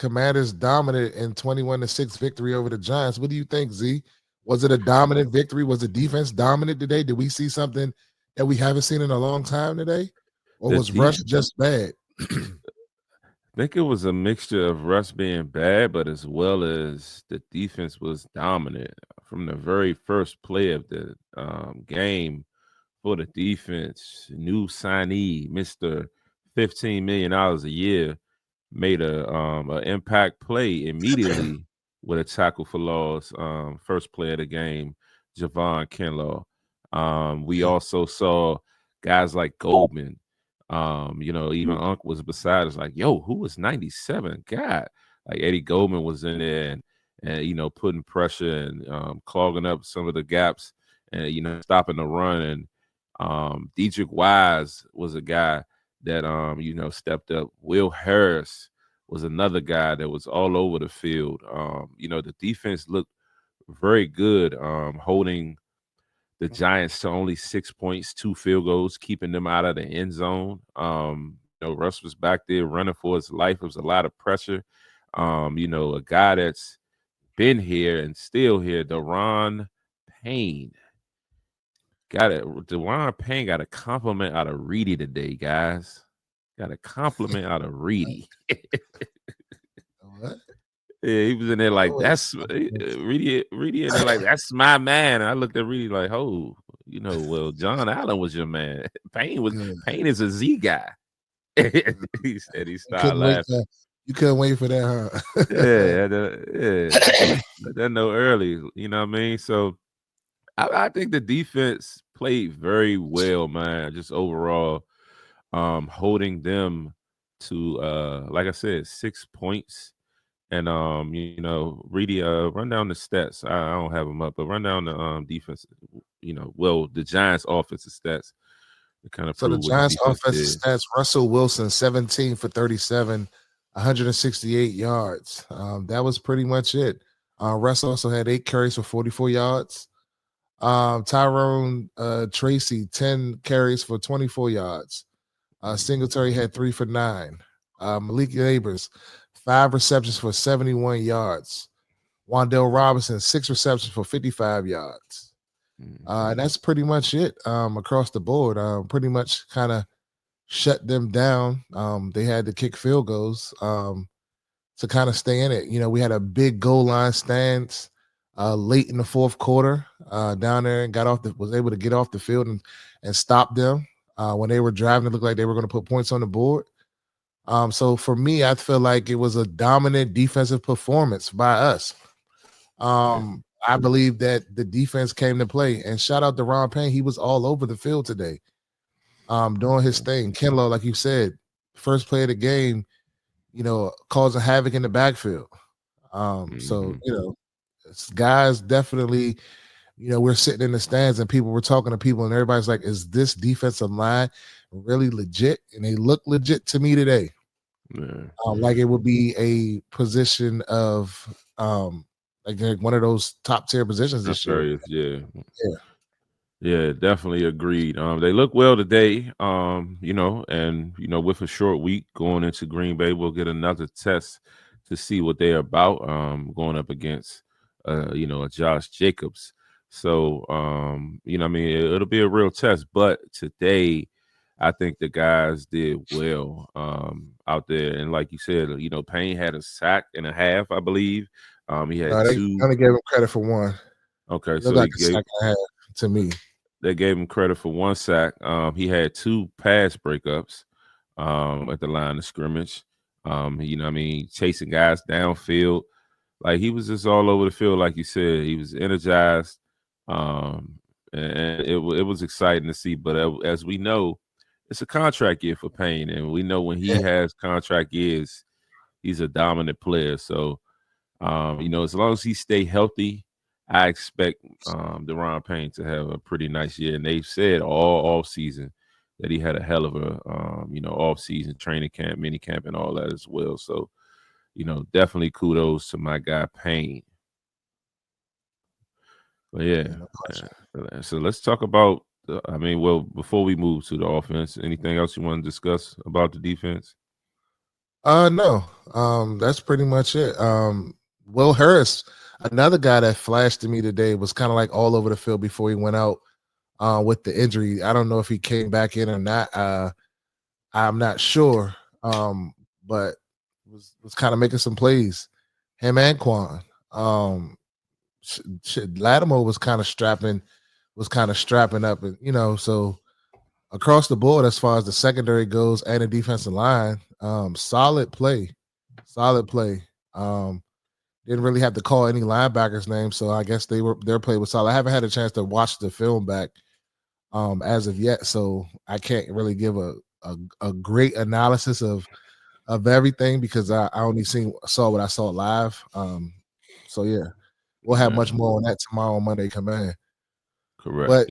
Commanders dominant in 21-6 victory over the Giants. What do you think, Z? Was it a dominant victory? Was the defense dominant today? Did we see something that we haven't seen in a long time today? Or The was Russ just bad? I think it was a mixture of Russ being bad, but as well as the defense was dominant from the very first play of the game for the defense. New signee, Mister $15 million a year, made a impact play immediately with a tackle for loss. First play of the game, Javon Kinlaw. We Yeah. also saw guys like Goldman. Even Unc was beside us, like, yo, who was 97? God, like Eddie Goldman was in there and putting pressure and clogging up some of the gaps and stopping the run. And Dedrick Wise was a guy that stepped up. Will Harris was another guy that was all over the field. The defense looked very good, holding the Giants to only 6 points, 2 field goals, keeping them out of the end zone. Russ was back there running for his life. It was a lot of pressure. A guy that's been here and still here, Deron Payne. Deron Payne got a compliment out of Reedie today, guys. Got a compliment out of Reedie. What? Yeah, he was in there like, that's Reedie in there like, that's my man. And I looked at Reedie like, oh, well, John Allen was your man. Payne is a Z guy. He said he started laughing. You couldn't wait for that, huh? Yeah. Let that know early. You know what I mean? So I think the defense played very well, man. Just overall, holding them to like I said, 6 points. And Reedy, run down the stats. I don't have them up, but run down the defense. The Giants' offensive stats to kind of So the prove what the Giants defense offensive did. stats: Russell Wilson 17 for 37, 168 yards. That was pretty much it. Russ also had 8 carries for 44 yards. Tyrone Tracy 10 carries for 24 yards. Singletary had 3 for 9. Malik Neighbors 5 receptions for 71 yards. Wandale Robinson 6 receptions for 55 yards. And that's pretty much it across the board. Pretty much kind of shut them down. They had to kick field goals to kind of stay in it. We had a big goal line stance late in the fourth quarter down there and was able to get off the field and stop them when they were driving. It looked like they were going to put points on the board. So for me, I feel like it was a dominant defensive performance by us. I believe that the defense came to play. And shout out to Ron Payne. He was all over the field today doing his thing. Kinlaw, like you said, first play of the game, causing havoc in the backfield. So, guys definitely, we're sitting in the stands and people were talking to people and everybody's like, is this defensive line really legit? And they look legit to me today. Yeah. Like it would be a position of like one of those top tier positions this year. Yeah. Yeah. Yeah, definitely agreed. They look well today. With a short week going into Green Bay, we'll get another test to see what they're about. Going up against a Josh Jacobs. So it'll be a real test. But today, I think the guys did well out there. And like you said, Payne had a sack and a half, I believe. He had They 2. only gave him credit for one. Okay, It looked so like a second half to me. they gave him credit for 1 sack. He had 2 pass breakups at the line of scrimmage. Chasing guys downfield. Like he was just all over the field, like you said. He was energized, and it was exciting to see. But as we know, it's a contract year for Payne, and we know when he has contract years, he's a dominant player. So, as long as he stay healthy, I expect Deron Payne to have a pretty nice year. And they've said all off season that he had a hell of a off season training camp, mini camp, and all that as well. So, definitely kudos to my guy Payne. But yeah. So let's talk about. Before we move to the offense, anything else you want to discuss about the defense? No. That's pretty much it. Will Harris, another guy that flashed to me today, was kind of like all over the field before he went out with the injury. I don't know if he came back in or not. I'm not sure. But was kind of making some plays. Him and Quan. Lattimore was kind of strapping up, and so across the board as far as the secondary goes and the defensive line, solid play, solid play. Didn't really have to call any linebackers' names, so I guess their play was solid. I haven't had a chance to watch the film back as of yet, so I can't really give a great analysis of everything because I only saw what I saw live. So yeah, we'll have Yeah, much more on that tomorrow on Monday Command. correct. But